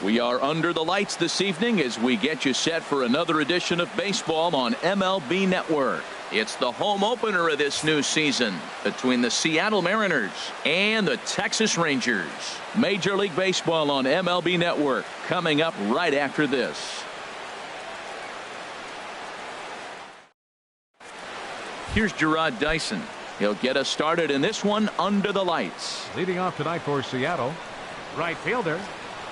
We are under the lights this evening as we get you set for another edition of baseball on MLB Network. It's the home opener of this new season between the Seattle Mariners and the Texas Rangers. Major League Baseball on MLB Network coming up right after this. Here's Gerard Dyson. He'll get us started in this one under the lights. Leading off tonight for Seattle, right fielder,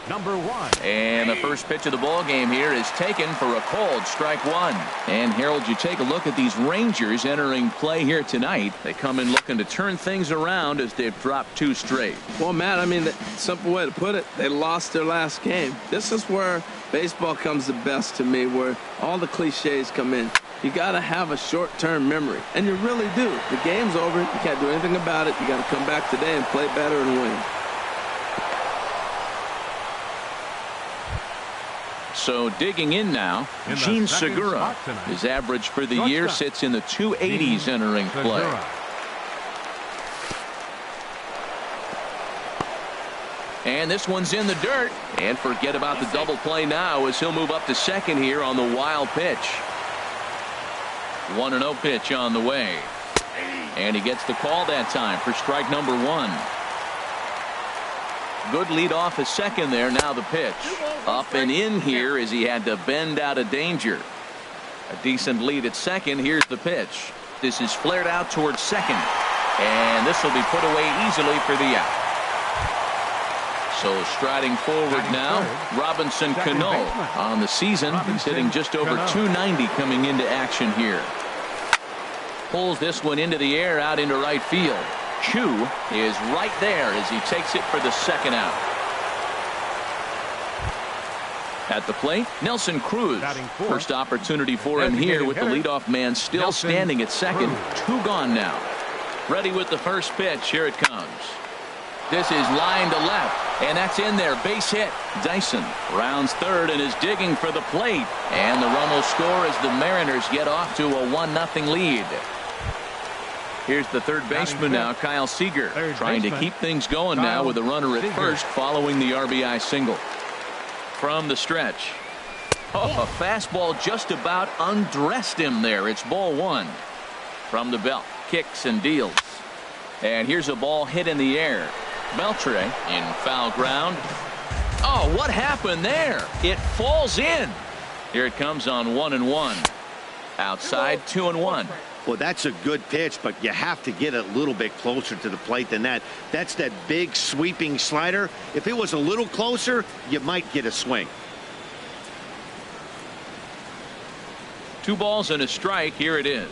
number 1. And the first pitch of the ball game here is taken for a called strike 1. And Harold, you take a look at these Rangers entering play here tonight. They come in looking to turn things around as they've dropped 2 straight. Well, Matt, I mean, the simple way to put it, they lost their last game. This is where baseball comes the best to me, where all the cliches come in. You got to have a short-term memory, and you really do. The game's over. You can't do anything about it. You got to come back today and play better and win. So digging in now, Gene Segura. His average for the year sits in the 280s entering play. And this one's in the dirt. And forget about the double play now as he'll move up to second here on the wild pitch. 1-0 pitch on the way. And he gets the call that time for strike number 1. Good lead off at second there. Now the pitch. Up and in here as he had to bend out of danger. A decent lead at second. Here's the pitch. This is flared out towards second. And this will be put away easily for the out. So striding forward now, Robinson Cano on the season. He's hitting just over 290 coming into action here. Pulls this one into the air out into right field. Chu is right there as he takes it for the second out. At the plate, Nelson Cruz. First opportunity for him here with the leadoff man still standing at second. 2 gone now. Ready with the first pitch. Here it comes. This is line to left, and that's in there. Base hit. Dyson rounds third and is digging for the plate. And the run will score as the Mariners get off to a 1-0 lead. Here's the third baseman now, Kyle Seager, trying to keep things going now with a runner at first following the RBI single. From the stretch. Oh, a fastball just about undressed him there. It's ball 1. From the belt, kicks and deals. And here's a ball hit in the air. Beltre in foul ground. Oh, what happened there? It falls in. Here it comes on 1-1. Outside 2-1. Well, that's a good pitch, but you have to get a little bit closer to the plate than that. That's that big sweeping slider. If it was a little closer, you might get a swing. 2 balls and a strike. Here it is.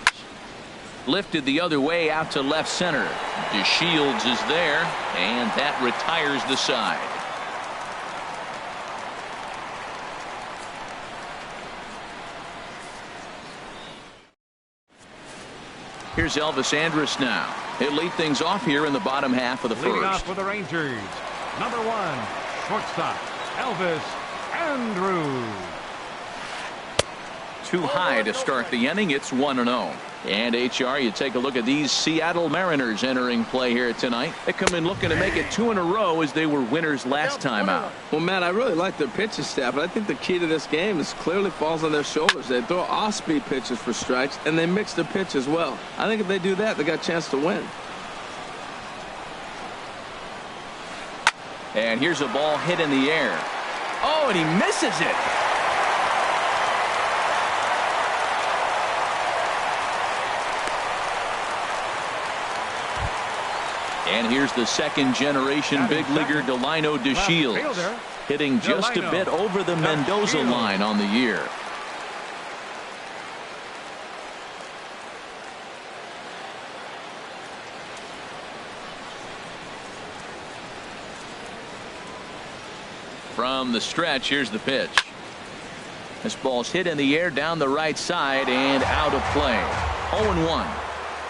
Lifted the other way out to left center. DeShields is there, and that retires the side. Here's Elvis Andrus now. He'll lead things off here in the bottom half of the Leading first. off for the Rangers, number 1, shortstop, Elvis Andrus. Too high to start the inning. It's 1-0. And HR, you take a look at these Seattle Mariners entering play here tonight. They come in looking to make it 2 in a row as they were winners last time out. Well, Matt, I really like their pitching staff, but I think the key to this game is clearly falls on their shoulders. They throw off-speed pitches for strikes, and they mix their pitch as well. I think if they do that, they got a chance to win. And here's a ball hit in the air. Oh, and he misses it. And here's the second-generation big leaguer Delino DeShields, hitting just a bit over the Mendoza line on the year. From the stretch, here's the pitch. This ball's hit in the air down the right side and out of play. 0-1.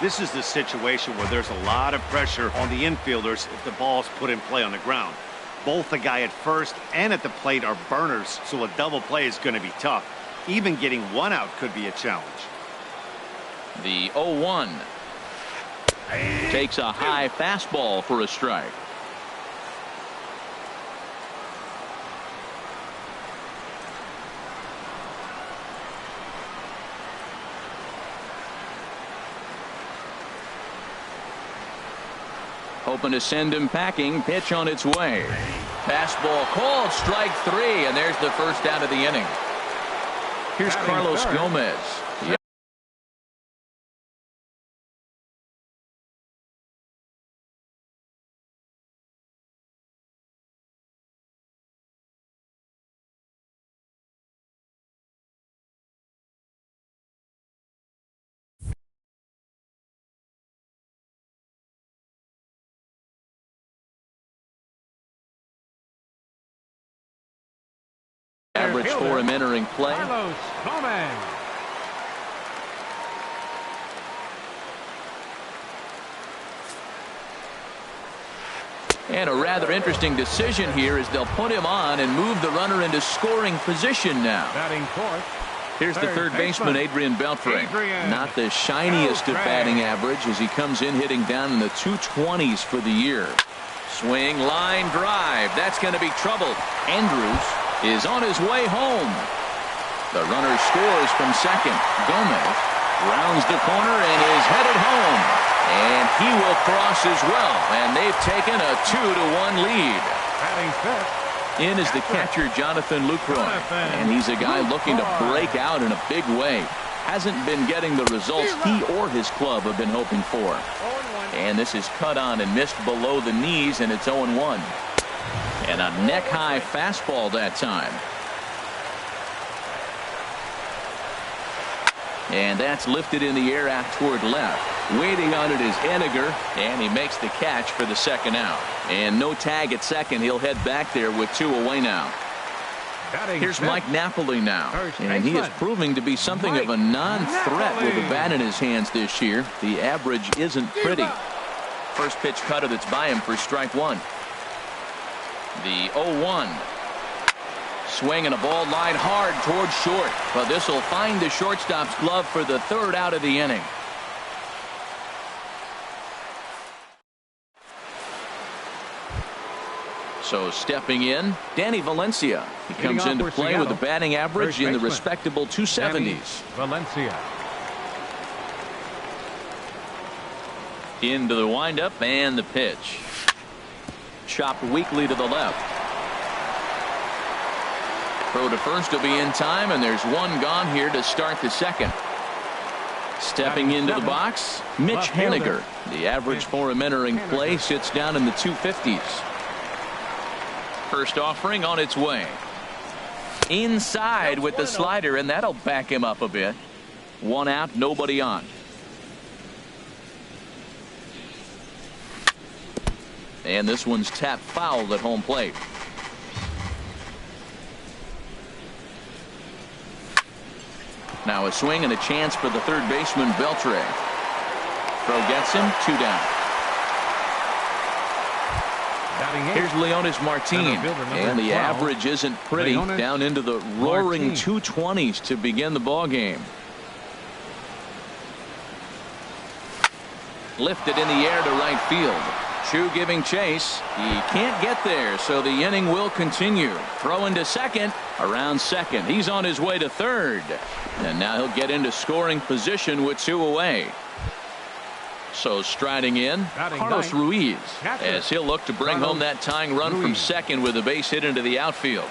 This is the situation where there's a lot of pressure on the infielders if the ball's put in play on the ground. Both the guy at first and at the plate are burners, so a double play is going to be tough. Even getting 1 out could be a challenge. The 0-1 takes a high fastball for a strike. Hoping to send him packing. Pitch on its way. Fastball called. Strike 3, and there's the first out of the inning. Here's Carlos Gomez. Average for him entering play. Carlos Gomez. And a rather interesting decision here as they'll put him on and move the runner into scoring position now. Batting fourth. Here's the third baseman, Adrian Beltre. Not the shiniest of batting average as he comes in hitting down in the 220s for the year. Swing, line drive. That's going to be trouble. Andrews is on his way home. The runner scores from second. Gomez rounds the corner and is headed home. And he will cross as well. And they've taken a 2-1 lead. Batting fifth. In is the catcher, Jonathan Lucroy. And he's a guy looking to break out in a big way. Hasn't been getting the results he or his club have been hoping for. And this is cut on and missed below the knees, and it's 0-1. And a neck-high fastball that time. And that's lifted in the air out toward left. Waiting on it is Henniger, and he makes the catch for the second out. And no tag at second. He'll head back there with 2 away now. Here's Mike Napoli now, and he is proving to be something of a non-threat with the bat in his hands this year. The average isn't pretty. First pitch cutter that's by him for strike 1. The 0-1. Swing and a ball line hard towards short. But this will find the shortstop's glove for the third out of the inning. So stepping in, Danny Valencia. He comes into play with a batting average in the respectable 270s. Valencia. Into the windup and the pitch. Chopped weakly to the left. Throw to first will be in time, and there's one gone here to start the second. Stepping into the box, Mitch Henniger. The average for him entering play sits down in the 250s. First offering on its way. Inside with the slider, and that'll back him up a bit. One out, nobody on. And this one's tapped foul at home plate. Now a swing and a chance for the third baseman, Beltre. Throw gets him, 2 down. Here's Leonis Martin, and the average isn't pretty. Down into the roaring 220s to begin the ball game. Lifted in the air to right field. Chu giving chase. He can't get there, so the inning will continue. Throw into second. Around second. He's on his way to third. And now he'll get into scoring position with 2 away. So striding in, Carlos Ruiz, as he'll look to bring home that tying run from second with a base hit into the outfield.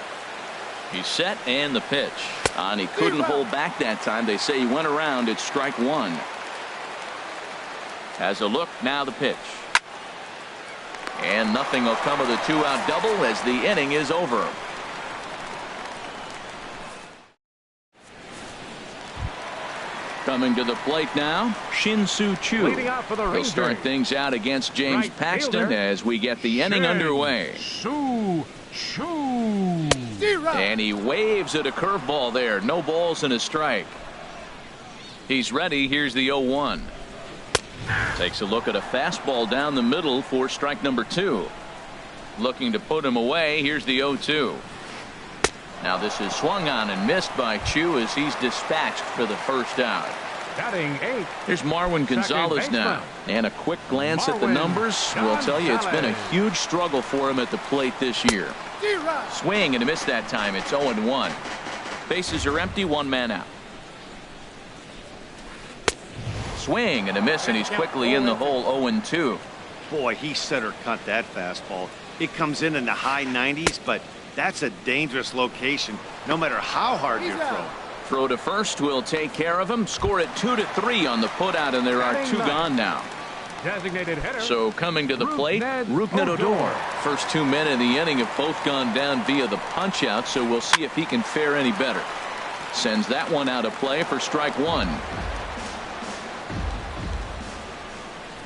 He's set and the pitch. And he couldn't hold back that time. They say he went around at strike 1. Has a look, now the pitch. And nothing will come of the 2-out double as the inning is over. Coming to the plate now, Shin-Soo Choo. He'll start things out against James Paxton as we get the inning underway. And he waves at a curveball there. No balls and a strike. He's ready. Here's the 0-1. Takes a look at a fastball down the middle for strike number 2. Looking to put him away. Here's the 0-2. Now this is swung on and missed by Chu as he's dispatched for the first out. Batting 8. Here's Marwin Gonzalez now. And a quick glance at the numbers will tell you it's been a huge struggle for him at the plate this year. Swing and a miss that time. It's 0-1. Bases are empty, 1 man out. Swing and a miss, and he's quickly in the hole. 0-2. Boy, he center cut that fastball. It comes in the high 90s, but that's a dangerous location, no matter how hard you throw. Throw to first will take care of him. Score it 2-3 on the putout, and there are 2 gone now. Designated hitter. So coming to the plate, Rougned Odor. First 2 men in the inning have both gone down via the punch out, so we'll see if he can fare any better. Sends that one out of play for strike 1.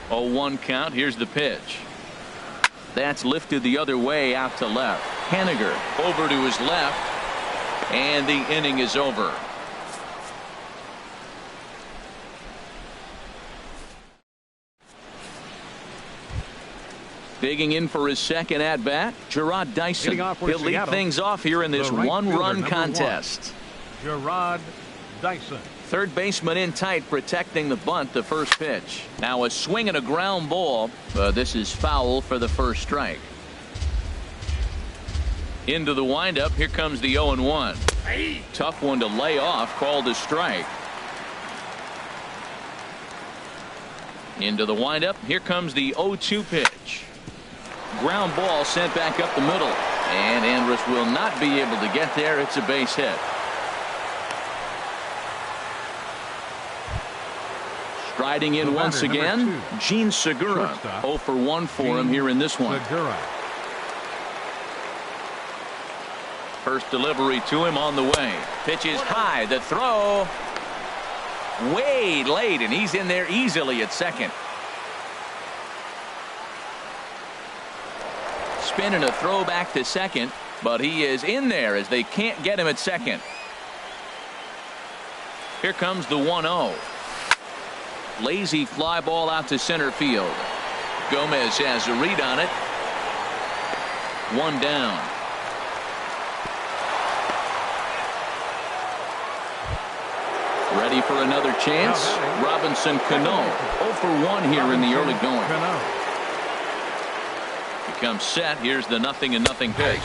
0-1 count. Here's the pitch. That's lifted the other way out to left. Haniger over to his left, and the inning is over. Digging in for his second at bat, Gerard Dyson. He'll lead things off here in this one-run contest. Gerard Dyson. Third baseman in tight, protecting the bunt. The first pitch. Now a swing and a ground ball. This is foul for the first strike. Into the windup. Here comes the 0-1. Tough one to lay off. Called a strike. Into the windup. Here comes the 0-2 pitch. Ground ball sent back up the middle, and Andrus will not be able to get there. It's a base hit. Striding in once again, Gene Segura. 0 for 1 for him here in this one. First delivery to him on the way. Pitch is high. The throw way late, and he's in there easily at second. Spin and a throw back to second, but he is in there as they can't get him at second. Here comes the 1-0. Lazy fly ball out to center field. Gomez has a read on it. 1 down. Ready for another chance. Robinson Cano 0 for 1 here in the early going. Becomes set. Here's the 0-0 pitch.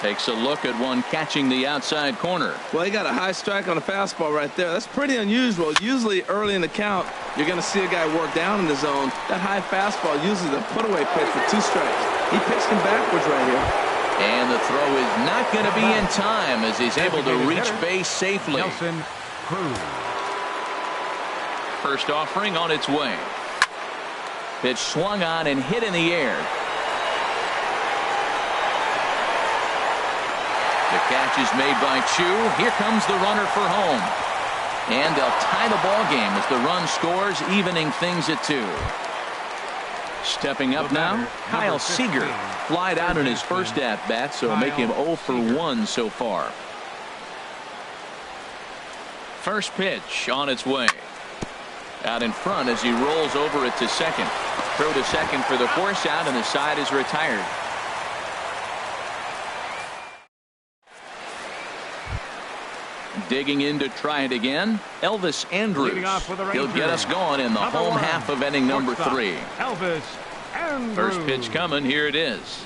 Takes a look at one catching the outside corner. Well, he got a high strike on a fastball right there. That's pretty unusual. Usually early in the count, you're going to see a guy work down in the zone. That high fastball usually the put-away pitch for 2 strikes. He pitched him backwards right here. And the throw is not going to be in time as he's able to reach base safely. First offering on its way. Pitch swung on and hit in the air. The catch is made by Chu. Here comes the runner for home. And they'll tie the ball game as the run scores, evening things at 2. Stepping up now, Kyle Seager. Flied out in his first at-bat, so make him 0 for 1 so far. First pitch on its way. Out in front as he rolls over it to second. Throw to second for the force out, and the side is retired. Digging in to try it again, Elvis Andrus. He'll get us going in the home half of inning number 3. Elvis Andrus. First pitch coming. Here it is.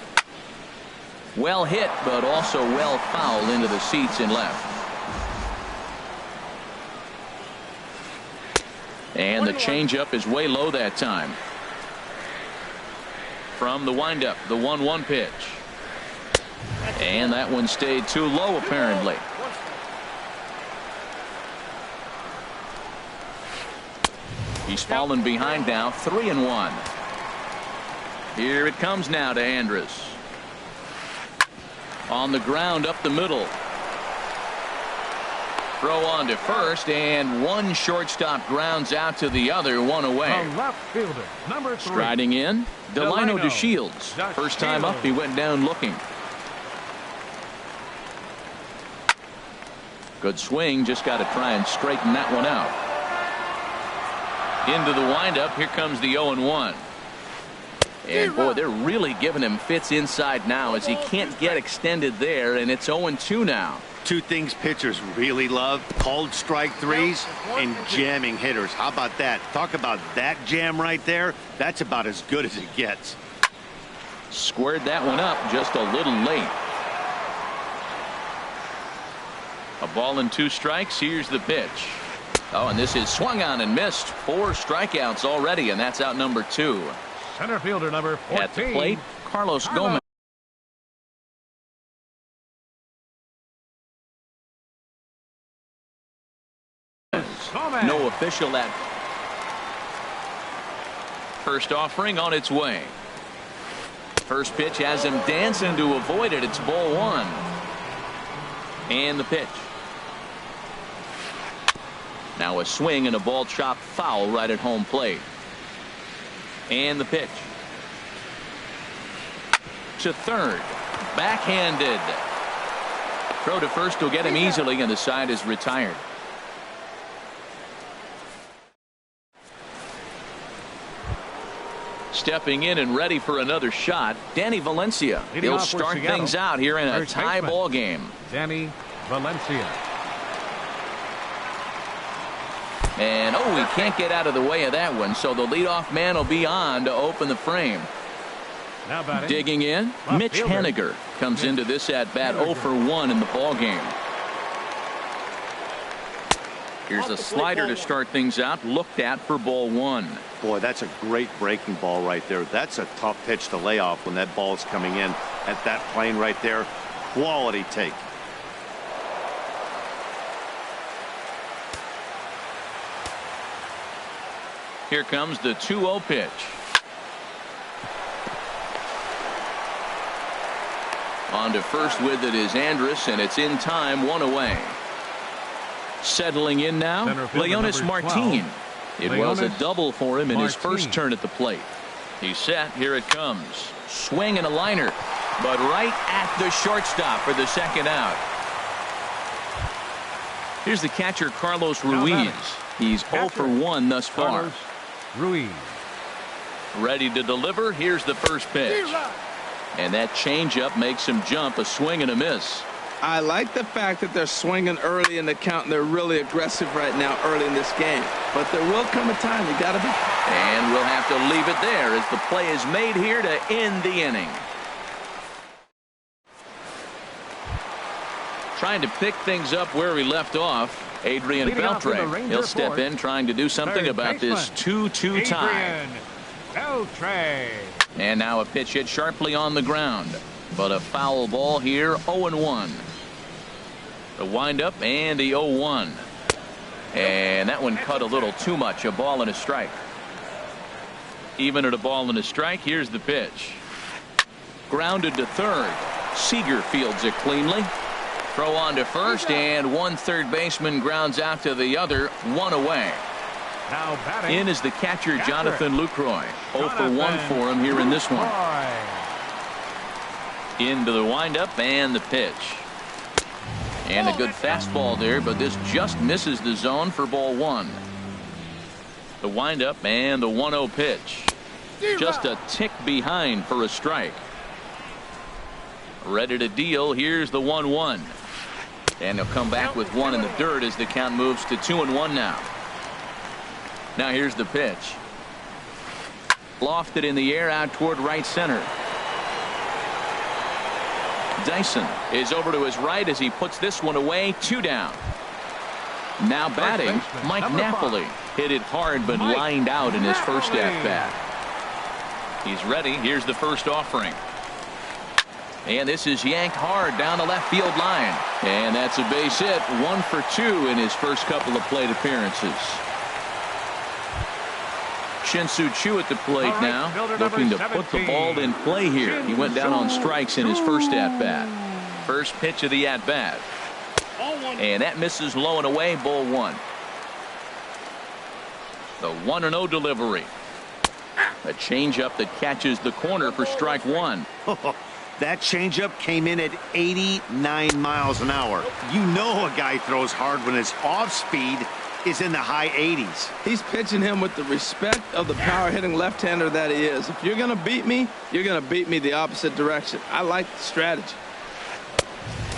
Well hit, but also well fouled into the seats in left. And the changeup is way low that time. From the windup, the 1-1 pitch. And that one stayed too low apparently. He's fallen behind now, 3-1. Here it comes now to Andrus. On the ground up the middle. Throw on to first, and one shortstop grounds out to the other, 1 away. Left fielder, number 3. Striding in, Delino DeShields. First time up, he went down looking. Good swing, just got to try and straighten that one out. Into the windup, here comes the 0-1. And boy, they're really giving him fits inside now as he can't get extended there, and it's 0-2 now. 2 things pitchers really love: called strike threes and jamming hitters. How about that? Talk about that jam right there. That's about as good as it gets. Squared that one up just a little late. A ball and 2 strikes. Here's the pitch. Oh, and this is swung on and missed. 4 strikeouts already, and that's out number 2. Center fielder number 14. At the plate, Carlos Gomez. No official at first offering on its way. First pitch has him dancing to avoid it. It's ball one. And the pitch. Now a swing and a ball chopped foul right at home plate. And the pitch. To third. Backhanded. Throw to first will get him easily, and the side is retired. Stepping in and ready for another shot, Danny Valencia. He'll start things out here in a tie ball game. Danny Valencia. And he can't get out of the way of that one, so the leadoff man will be on to open the frame. Now batting. Digging in, Mitch Haniger comes into this at bat 0 for 1 in the ball game. Here's a slider to start things out, looked at for ball one. Boy, that's a great breaking ball right there. That's a tough pitch to lay off when that ball is coming in at that plane right there. Quality take. Here comes the 2-0 pitch. On to first with it is Andrus, and it's in time, 1 away. Settling in now, Leonis Martin. It was a double for him in his first turn at the plate. He's set. Here it comes. Swing and a liner, but right at the shortstop for the second out. Here's the catcher, Carlos Ruiz. He's 0 for 1 thus far. Ruiz. Ready to deliver. Here's the first pitch. And that changeup makes him jump. A swing and a miss. I like the fact that they're swinging early in the count, and they're really aggressive right now early in this game. But there will come a time you got to be. And we'll have to leave it there as the play is made here to end the inning. Trying to pick things up where we left off, Adrian Beltre. He'll step in trying to do something about this 2-2 tie. Beltre. And now a pitch hit sharply on the ground. But a foul ball here, 0-1. The windup and the 0-1. And that one cut a little too much. A ball and a strike. Even at a ball and a strike, here's the pitch. Grounded to third. Seager fields it cleanly. Throw on to first, and one third baseman grounds out to the other, 1 away. Now batting. In is the catcher, Jonathan Lucroy. 0 for 1 for him here in this one. Into the windup and the pitch. And a good fastball there, but this just misses the zone for ball one. The windup and the 1-0 pitch. Just a tick behind for a strike. Ready to deal. Here's the 1-1. And he'll come back with one in the dirt as the count moves to 2-1 now. Now here's the pitch. Lofted in the air out toward right center. Dyson is over to his right as he puts this one away. 2 down. Now batting, Mike Napoli. Hit it hard but lined out in his first at bat. He's ready. Here's the first offering. And this is yanked hard down the left field line. And that's a base hit. 1 for 2 in his first couple of plate appearances. Shin-Soo Choo at the plate now, looking to put the ball in play here. He went down on strikes in his first at-bat. First pitch of the at-bat. And that misses low and away, ball one. The 1-0 delivery. A changeup that catches the corner for strike one. That changeup came in at 89 miles an hour. You know a guy throws hard when his off-speed is in the high 80s. He's pitching him with the respect of the power-hitting left-hander that he is. If you're going to beat me, you're going to beat me the opposite direction. I like the strategy.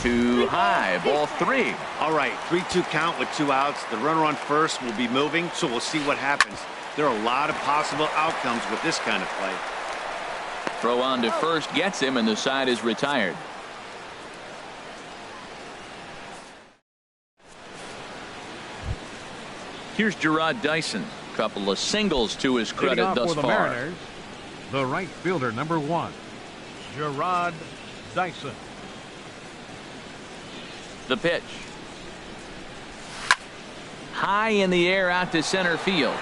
Too high, ball 3. All right, 3-2 count with 2 outs. The runner on first will be moving, so we'll see what happens. There are a lot of possible outcomes with this kind of play. Throw on to first gets him, and the side is retired. Here's Gerard Dyson. Couple of singles to his credit thus far. The right fielder, number 1, Gerard Dyson. The pitch. High in the air out to center field.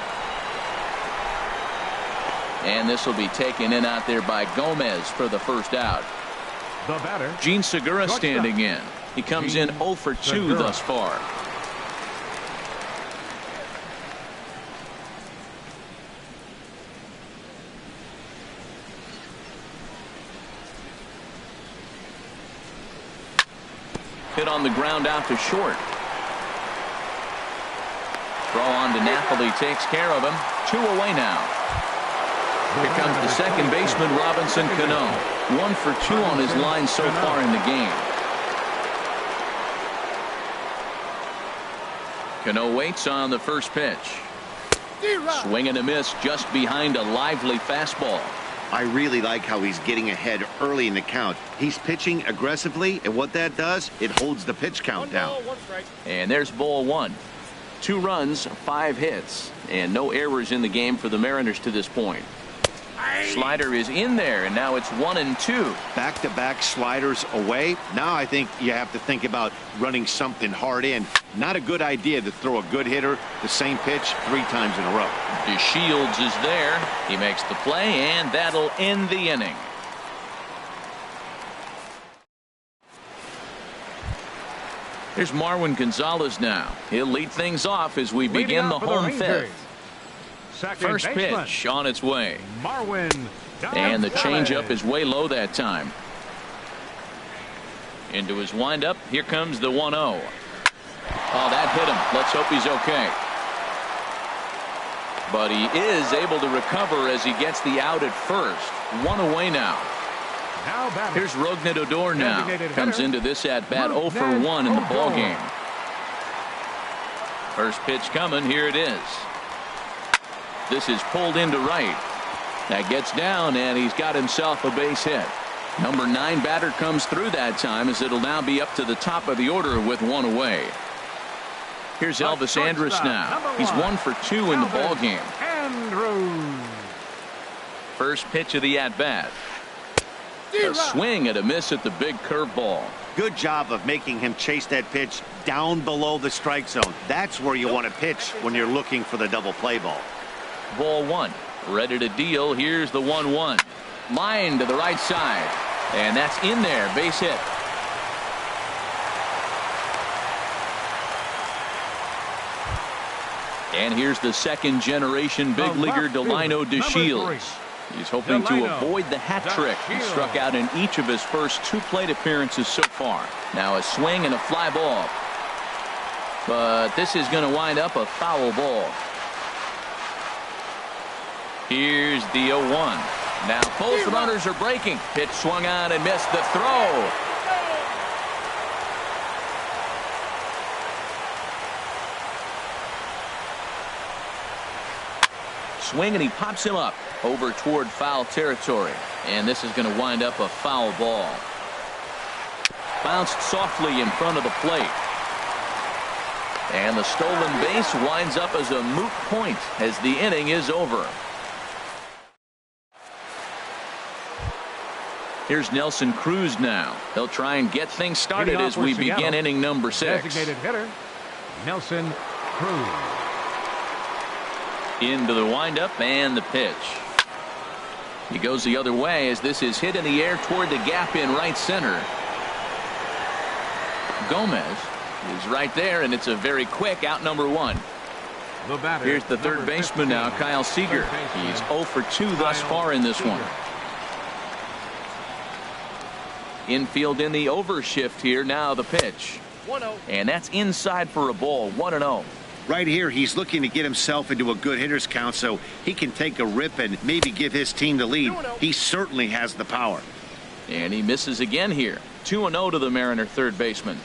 And this will be taken in out there by Gomez for the first out. The batter, Gene Segura standing in. He comes in 0 for 2 thus far. Hit on the ground out to short. Throw on to Napoli takes care of him. 2 away now. Here comes the second baseman, Robinson Cano. 1 for 2 on his line so far in the game. Cano waits on the first pitch. Swing and a miss just behind a lively fastball. I really like how he's getting ahead early in the count. He's pitching aggressively, and what that does, it holds the pitch count down. And there's ball 1. 2 runs, 5 hits, and no errors in the game for the Mariners to this point. Slider is in there, and now it's 1-2. Back-to-back sliders away. Now I think you have to think about running something hard in. Not a good idea to throw a good hitter the same pitch 3 times in a row. DeShields is there. He makes the play, and that'll end the inning. Here's Marwin Gonzalez now. He'll lead things off as we begin the home fifth. First pitch on its way. And the changeup is way low that time. Into his windup. Here comes the 1-0. Oh, that hit him. Let's hope he's okay. But he is able to recover as he gets the out at first. 1 away now. Here's Rougned Odor now. Comes into this at bat 0 for 1 in the ball game. First pitch coming. Here it is. This is pulled into right. That gets down, and he's got himself a base hit. Number 9 batter comes through that time, as it'll now be up to the top of the order with 1 away. Here's Elvis Andrus now. He's 1 for 2 in the ball game. First pitch of the at bat. A swing and a miss at the big curveball. Good job of making him chase that pitch down below the strike zone. That's where you want to pitch when you're looking for the double play ball. Ball 1. Ready to deal. Here's the 1-1. Line to the right side. And that's in there. Base hit. And here's the second generation big leaguer Delino DeShields. He's hoping to avoid the hat trick. He struck out in each of his first 2 plate appearances so far. Now a swing and a fly ball. But this is going to wind up a foul ball. Here's the 0-1. Now both runners are breaking. Pitch swung on and missed the throw. Swing and he pops him up over toward foul territory. And this is going to wind up a foul ball. Bounced softly in front of the plate. And the stolen base winds up as a moot point as the inning is over. Here's Nelson Cruz now. They'll try and get things started as we begin inning number 6. Designated hitter, Nelson Cruz. Into the windup and the pitch. He goes the other way as this is hit in the air toward the gap in right center. Gomez is right there, and it's a very quick out number 1. Here's the third baseman now, Kyle Seager. He's 0 for 2 thus far in this one. Infield in the overshift here. Now the pitch. 1-0. And that's inside for a ball. 1-0. Right here, he's looking to get himself into a good hitter's count so he can take a rip and maybe give his team the lead. He certainly has the power. And he misses again here. 2-0 to the Mariner third baseman.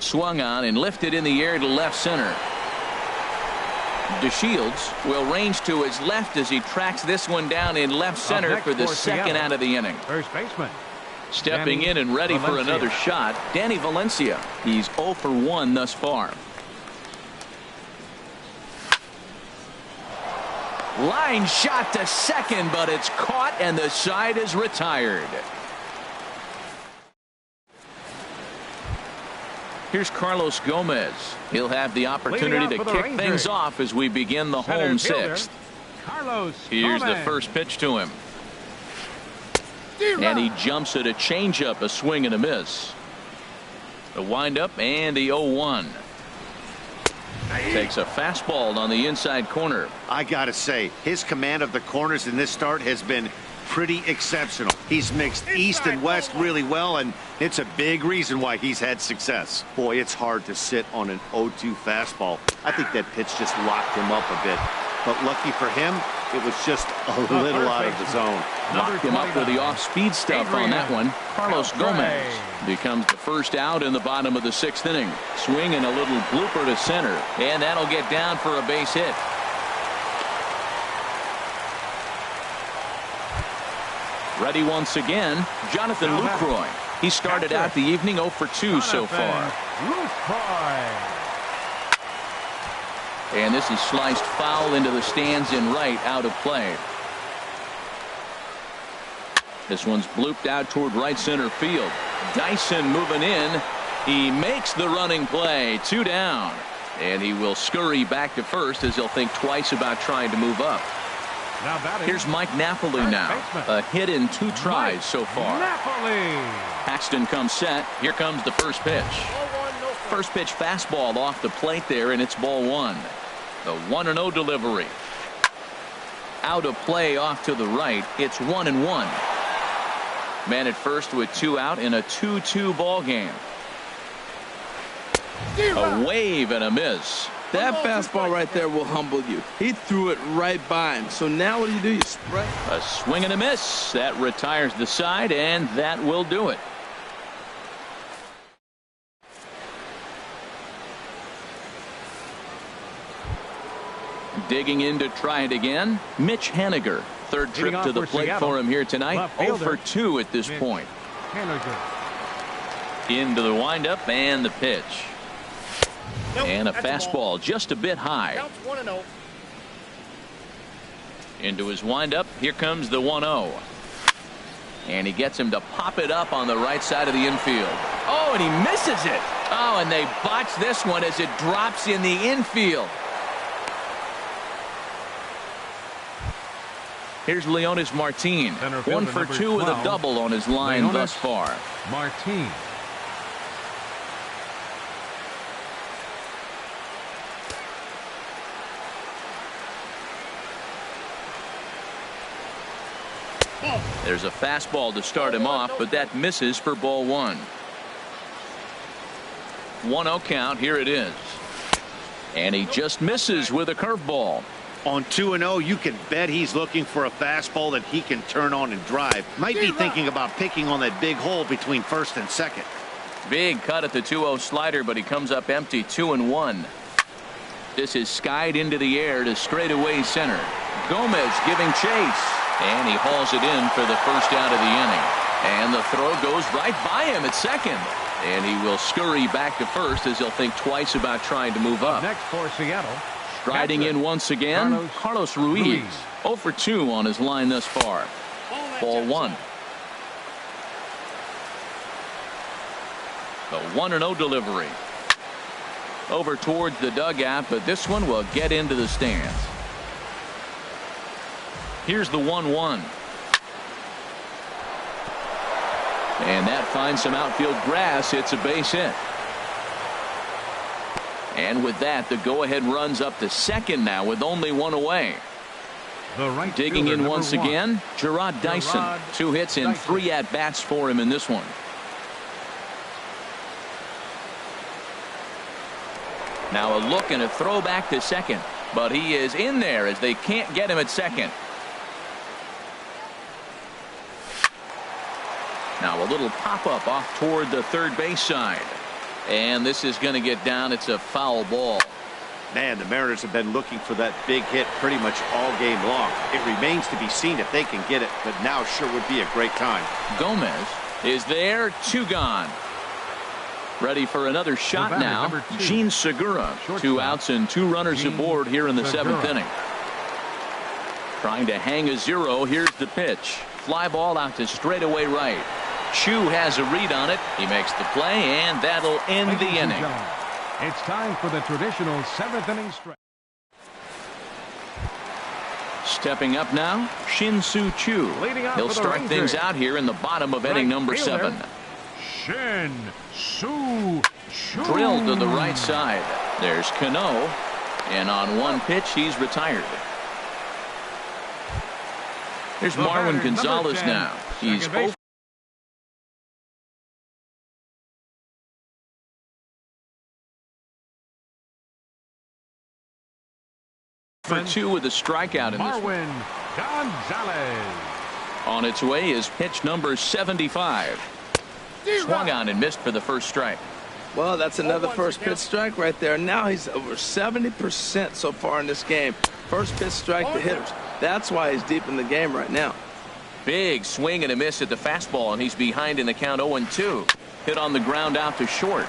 Swung on and lifted in the air to left center. DeShields will range to his left as he tracks this one down in left center for the second out of the inning. First baseman. Stepping in and ready for another shot, Danny Valencia. He's 0 for 1 thus far. Line shot to second, but it's caught and the side is retired. Here's Carlos Gomez. He'll have the opportunity to kick things off as we begin the home sixth. Here's the first pitch to him. And he jumps at a changeup, a swing and a miss. The windup and the 0-1. Takes a fastball on the inside corner. I gotta say, his command of the corners in this start has been pretty exceptional. He's mixed east and west really well, and it's a big reason why he's had success. Boy, it's hard to sit on an 0-2 fastball. I think that pitch just locked him up a bit. But lucky for him, it was just a little out of the zone. Locked him up with the off-speed stuff on that one. Carlos Gomez becomes the first out in the bottom of the sixth inning. Swing and a little blooper to center, and that'll get down for a base hit. Ready once again, Jonathan Lucroy. He started out the evening 0 for 2 so far. And this is sliced foul into the stands in right, out of play. This one's blooped out toward right center field. Dyson moving in. He makes the running play. 2 down. And he will scurry back to first as he'll think twice about trying to move up. Here's Mike Napoli now. A hit in 2 tries so far. Paxton comes set. Here comes the first pitch. First pitch fastball off the plate there, and it's ball 1. The 1-0 delivery. Out of play off to the right. It's 1-1. Man at first with 2 out in a 2-2 ball game. A wave and a miss. That fastball right there will humble you. He threw it right by him. So now what do? You spread. A swing and a miss. That retires the side, and that will do it. Digging in to try it again, Mitch Haniger. Third trip to the plate for him here tonight. 0 for 2 at this point. Into the windup and the pitch. And a fastball just a bit high. Into his windup. Here comes the 1-0. And he gets him to pop it up on the right side of the infield. Oh, and he misses it. Oh, and they botch this one as it drops in the infield. Here's Leonis Martin. 1 for 2 with a double on his line thus far. Martin. There's a fastball to start him off, but that misses for ball 1. 1-0 count. Here it is. And he just misses with a curveball. On 2-0, you can bet he's looking for a fastball that he can turn on and drive. Might be thinking about picking on that big hole between first and second. Big cut at the 2-0 slider, but he comes up empty. 2-1. This is skied into the air to straightaway center. Gomez giving chase. And he hauls it in for the first out of the inning. And the throw goes right by him at second. And he will scurry back to first as he'll think twice about trying to move up. Next for Seattle. Striding in once again, Carlos Ruiz. 0 for 2 on his line thus far. Ball 1. The 1-0 delivery. Over towards the dugout, but this one will get into the stands. Here's the 1-1. And that finds some outfield grass. It's a base hit. And with that, the go-ahead runs up to second now with only 1 away. Digging in once again, Gerard Dyson. 2 hits and 3 at-bats for him in this one. Now a look and a throw back to second. But he is in there as they can't get him at second. Now a little pop-up off toward the third base side. And this is going to get down. It's a foul ball. Man, the Mariners have been looking for that big hit pretty much all game long. It remains to be seen if they can get it, but now sure would be a great time. Gomez is there. 2 gone. Ready for another shot now. Gene Segura. 2 outs and 2 runners aboard here in the 7th inning. Trying to hang a 0. Here's the pitch. Fly ball out to straightaway right. Chu has a read on it. He makes the play, and that'll end the inning. It's time for the traditional 7th inning stretch. Stepping up now, Shin-Soo Choo. He'll start things out here in the bottom of inning number 7. Shin-Soo Choo. Drilled to the right side. There's Cano, and on one pitch, he's retired. Here's Marwin Gonzalez now. He's 0 for 2 with a strikeout in this one. Marwin Gonzalez. On its way is pitch number 75. Swung on and missed for the first strike. Well, that's another first pitch strike right there. Now he's over 70% so far in this game. First pitch strike to hitters. That's why he's deep in the game right now. Big swing and a miss at the fastball, and he's behind in the count 0-2. Hit on the ground out to short.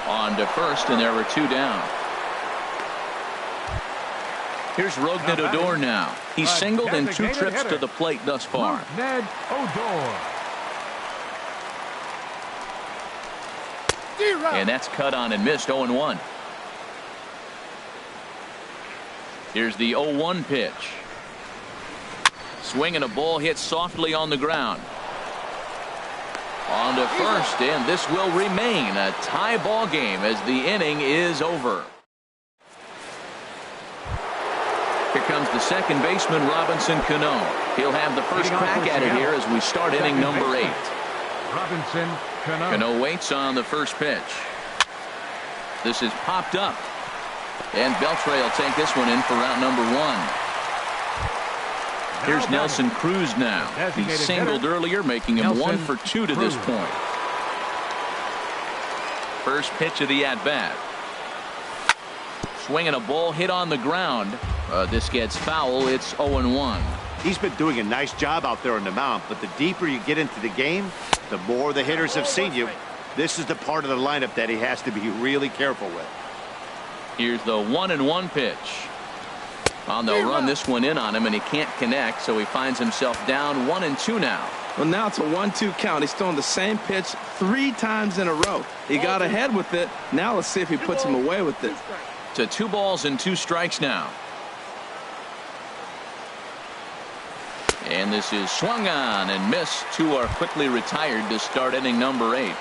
On to first, and there were 2 down. Here's Rougned Odor now. He's singled in 2 trips to the plate thus far. Rougned Odor. And that's cut on and missed. 0-1. Here's the 0-1 pitch. Swing and a ball hit softly on the ground. On to first, and this will remain a tie ball game as the inning is over. Here comes the second baseman, Robinson Cano. He'll have the first crack at it here as we start inning number 8. Robinson Cano. Cano waits on the first pitch. This is popped up. And Beltre will take this one in for route number 1. Here's Nelson Cruz now. He singled earlier, making him 1 for 2 to this point. First pitch of the at-bat. Swinging a ball hit on the ground. This gets foul. It's 0-1. He's been doing a nice job out there on the mound, but the deeper you get into the game, the more the hitters have seen you. This is the part of the lineup that he has to be really careful with. Here's the 1-1 pitch. They'll run this one in on him, and he can't connect, so he finds himself down 1-2 now. Well, now it's a 1-2 count. He's throwing the same pitch 3 times in a row. He got ahead with it. Now let's see if he puts him away with it. To 2 balls and 2 strikes now. And this is swung on and missed. 2 are quickly retired to start inning number 8.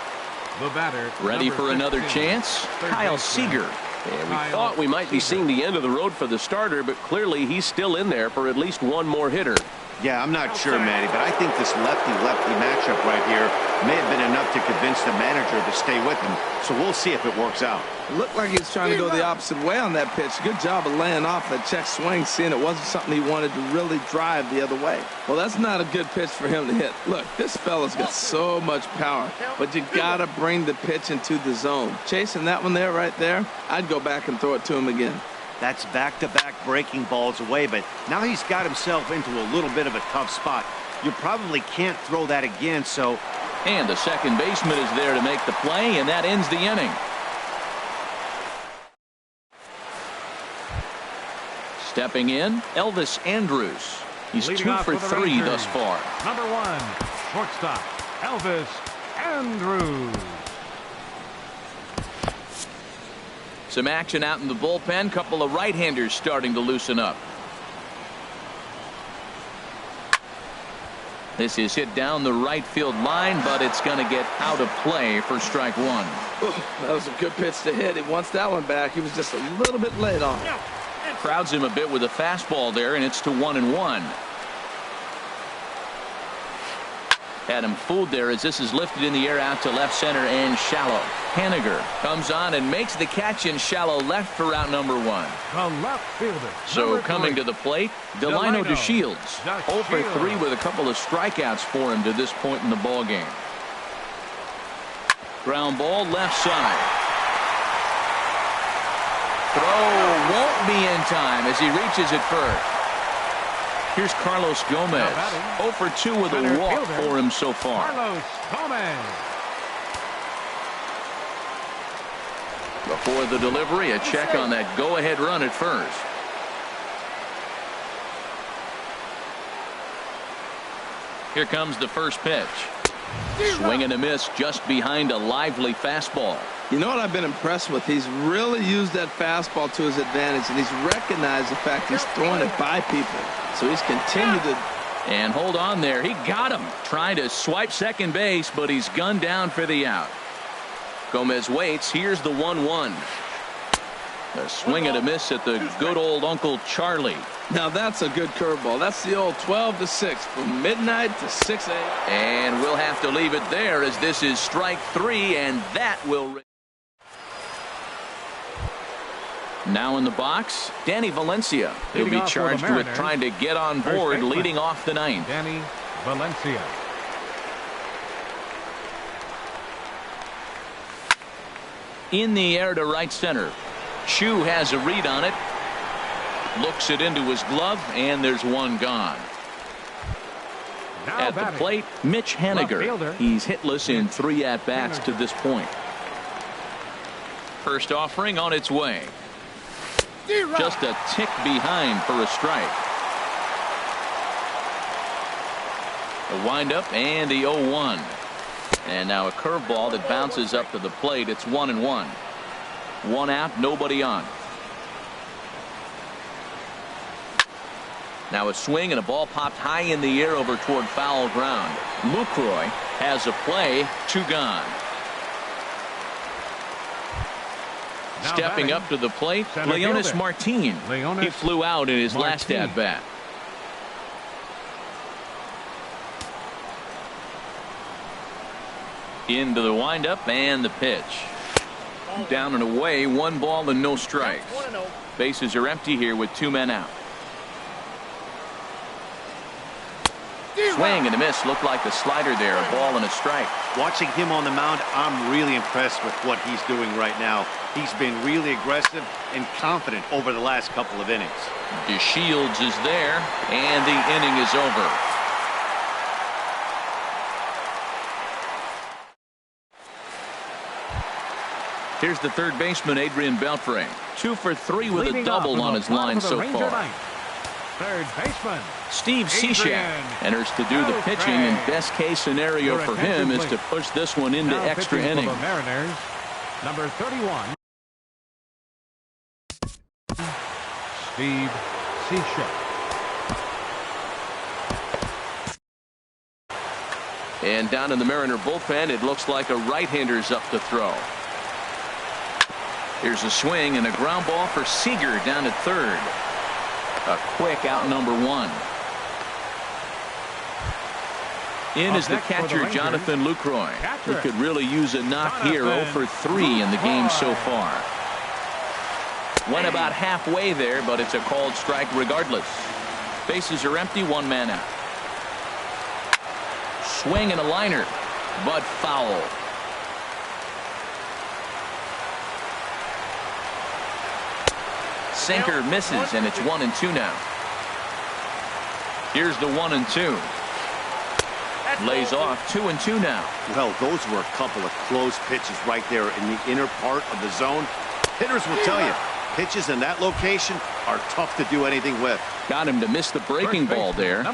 The batter, ready for another chance, Kyle Seager. And we thought we might be seeing the end of the road for the starter, but clearly he's still in there for at least 1 more hitter. Yeah, I'm not sure, Matty, but I think this lefty-lefty matchup right here may have been enough to convince the manager to stay with him. So we'll see if it works out. It looked like he was trying to go the opposite way on that pitch. Good job of laying off that check swing, seeing it wasn't something he wanted to really drive the other way. Well, that's not a good pitch for him to hit. Look, this fella's got so much power, but you got to bring the pitch into the zone. Chasing that one there right there, I'd go back and throw it to him again. That's back-to-back breaking balls away, but now he's got himself into a little bit of a tough spot. You probably can't throw that again, so... And the second baseman is there to make the play, and that ends the inning. Stepping in, Elvis Andrus. He's 2 for 3 thus far. Number 1, shortstop, Elvis Andrus. Some action out in the bullpen. Couple of right-handers starting to loosen up. This is hit down the right field line, but it's going to get out of play for strike 1. That was a good pitch to hit. He wants that one back. He was just a little bit late on it. Crowds him a bit with a fastball there, and it's to 1-1. Had him fooled there as this is lifted in the air out to left center and shallow. Haniger comes on and makes the catch in shallow left for route number 1. The left fielder. So coming to the plate, Delino DeShields. 0 for 3 with a couple of strikeouts for him to this point in the ball game. Ground ball left side. Throw won't be in time as he reaches it first. Here's Carlos Gomez. 0 for 2 with a walk for him so far. Carlos Gomez. Before the delivery, a check on that go-ahead run at first. Here comes the first pitch. Swing and a miss just behind a lively fastball. You know what I've been impressed with? He's really used that fastball to his advantage, and he's recognized the fact he's throwing it by people. So he's continued to. And hold on there. He got him. Trying to swipe second base, but he's gunned down for the out. Gomez waits. Here's the 1-1. A swing and a miss at the good old Uncle Charlie. Now that's a good curveball. That's the old 12-6 from midnight to 6 a.m. And we'll have to leave it there as this is strike 3, and that will. Now in the box, Danny Valencia. He'll be charged with trying to get on board leading off the ninth. Danny Valencia. In the air to right center. Chu has a read on it. Looks it into his glove, and there's one gone. At the plate, Mitch Haniger. He's hitless in 3 at-bats to this point. First offering on its way. Just a tick behind for a strike. A windup and the 0-1. And now a curveball that bounces up to the plate. It's 1-1. 1 out, nobody on. Now a swing and a ball popped high in the air over toward foul ground. Lucroy has a play, 2 gone. Now stepping batting, up to the plate, Leonis Martin. He flew out in his last at bat. Into the windup and the pitch. Down and away, 1 ball and no strikes. Bases are empty here with 2 men out. Swing and a miss. Looked like the slider there. A ball and a strike. Watching him on the mound, I'm really impressed with what he's doing right now. He's been really aggressive and confident over the last couple of innings. DeShields is there, and the inning is over. Here's the third baseman, Adrian Beltre. 2 for 3 with a double on his line so far. Third baseman Steve Cishek enters to do the pitching, and best case scenario for him is to push this one into extra innings. Mariners, number 31, Steve Cishek. And down in the Mariner bullpen, it looks like a right-hander's up to throw. Here's a swing and a ground ball for Seager down at third. A quick out number 1. In is the catcher, Jonathan Lucroy. He could really use a knock here. 0 for 3 in the game so far. Went about halfway there, but it's a called strike regardless. Bases are empty, 1 man out. Swing and a liner, but foul. Sinker misses, and it's 1-2 now. Here's the 1-2. Lays off 2-2 now. Well, those were a couple of close pitches right there in the inner part of the zone. Hitters will tell you, pitches in that location are tough to do anything with. Got him to miss the breaking ball there.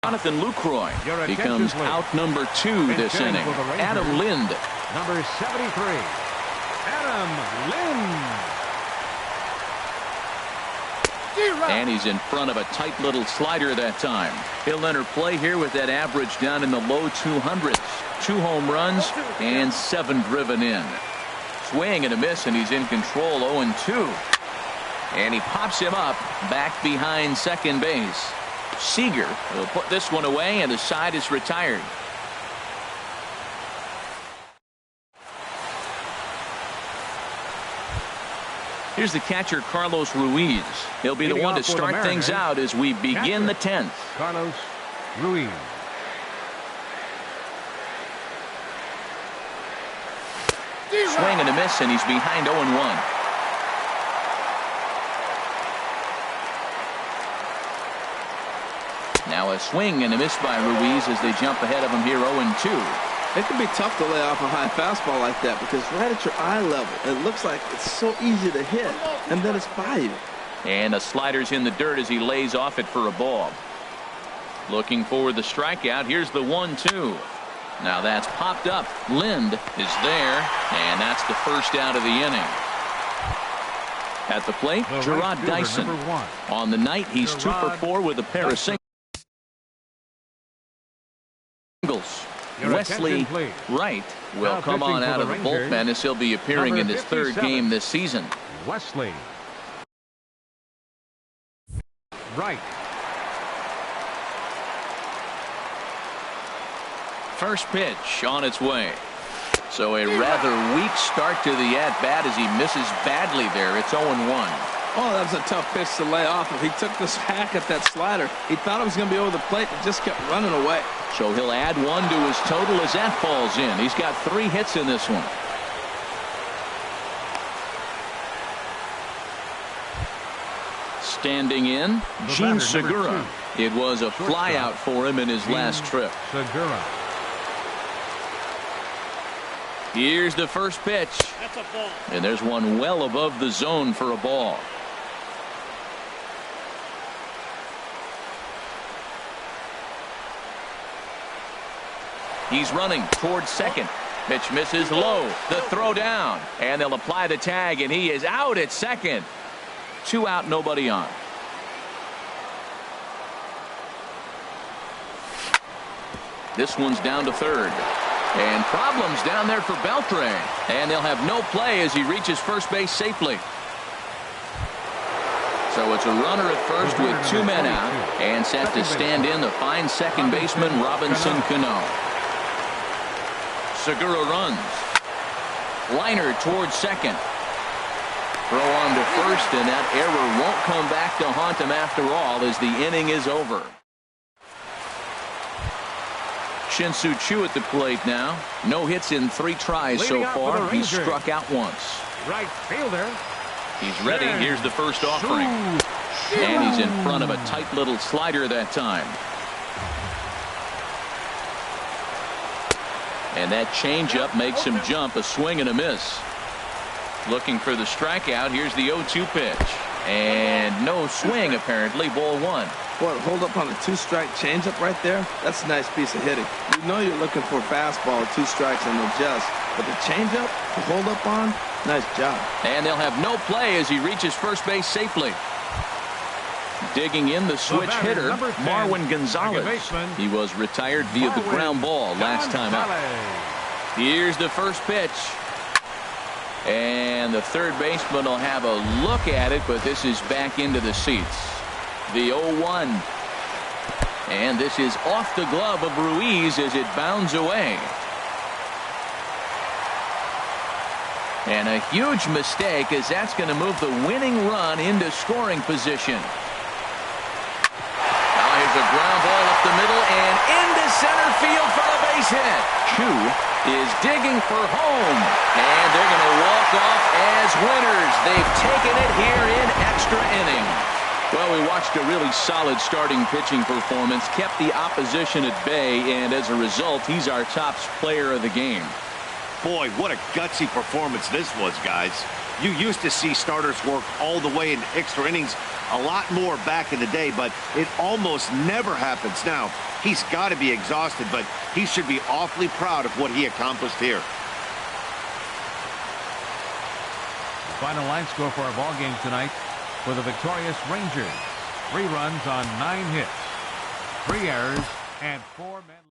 Jonathan Lucroy becomes out number 2 this inning. Adam Lind. Number 73, Adam Lind. And he's in front of a tight little slider that time. He'll enter play here with that average down in the low 200s. 2 home runs and 7 driven in. Swing and a miss, and he's in control. 0-2. And he pops him up back behind second base. Seager will put this one away, and the side is retired. Here's the catcher, Carlos Ruiz. He'll be the one to start things out as we begin the 10th. Carlos Ruiz. Swing and a miss, and he's behind 0-1. Now a swing and a miss by Ruiz as they jump ahead of him here 0-2. It can be tough to lay off a high fastball like that because right at your eye level, it looks like it's so easy to hit, and then it's by you. And the slider's in the dirt as he lays off it for a ball. Looking for the strikeout. Here's the 1-2. Now that's popped up. Lind is there, and that's the first out of the inning. At the plate, Gerard Dyson. On the night, he's 2 for 4 with a pair of singles. Wesley Wright will come on out of the bullpen as he'll be appearing in his 3rd game this season. Wesley Wright. First pitch on its way. So a rather weak start to the at-bat as he misses badly there. It's 0-1. Oh, that was a tough pitch to lay off. If he took this hack at that slider, he thought it was going to be over the plate and just kept running away. So he'll add 1 to his total as that falls in. He's got 3 hits in this one. Standing in, Gene Segura. It was a flyout for him in his last trip. Segura. Here's the first pitch. That's a ball. And there's one well above the zone for a ball. He's running towards second. Pitch misses low. The throw down. And they'll apply the tag, and he is out at second. 2 out, nobody on. This one's down to third. And problems down there for Beltre. And they'll have no play as he reaches first base safely. So it's a runner at first with 2 men out. And set to stand in the fine second baseman Robinson Cano. Segura runs. Liner towards second. Throw on to first, and that error won't come back to haunt him after all as the inning is over. Shin-Soo Choo at the plate now. No hits in 3 tries so far. He's struck out once. Right fielder. He's ready. Here's the first offering. And he's in front of a tight little slider that time. And that changeup makes him jump. A swing and a miss. Looking for the strikeout. Here's the 0-2 pitch. And no swing, apparently. Ball 1. Boy, hold up on a 2-strike changeup right there. That's a nice piece of hitting. You know you're looking for a fastball, 2 strikes and adjust. But the changeup to hold up on, nice job. And they'll have no play as he reaches first base safely. Digging in the switch hitter, Marwin Gonzalez. He was retired via the ground ball last time out. Here's the first pitch. And the third baseman will have a look at it, but this is back into the seats. The 0-1. And this is off the glove of Ruiz as it bounds away. And a huge mistake as that's going to move the winning run into scoring position. Now here's a ground ball up the middle and into center field for a base hit. Choo is digging for home, and they're going to walk off as winners. They've taken it here in extra innings. Well, we watched a really solid starting pitching performance, kept the opposition at bay, and as a result, he's our top player of the game. Boy, what a gutsy performance this was, guys. You used to see starters work all the way in extra innings a lot more back in the day, but it almost never happens now. He's got to be exhausted, but he should be awfully proud of what he accomplished here. The final line score for our ball game tonight for the victorious Rangers. 3 runs on 9 hits, 3 errors, and 4 men.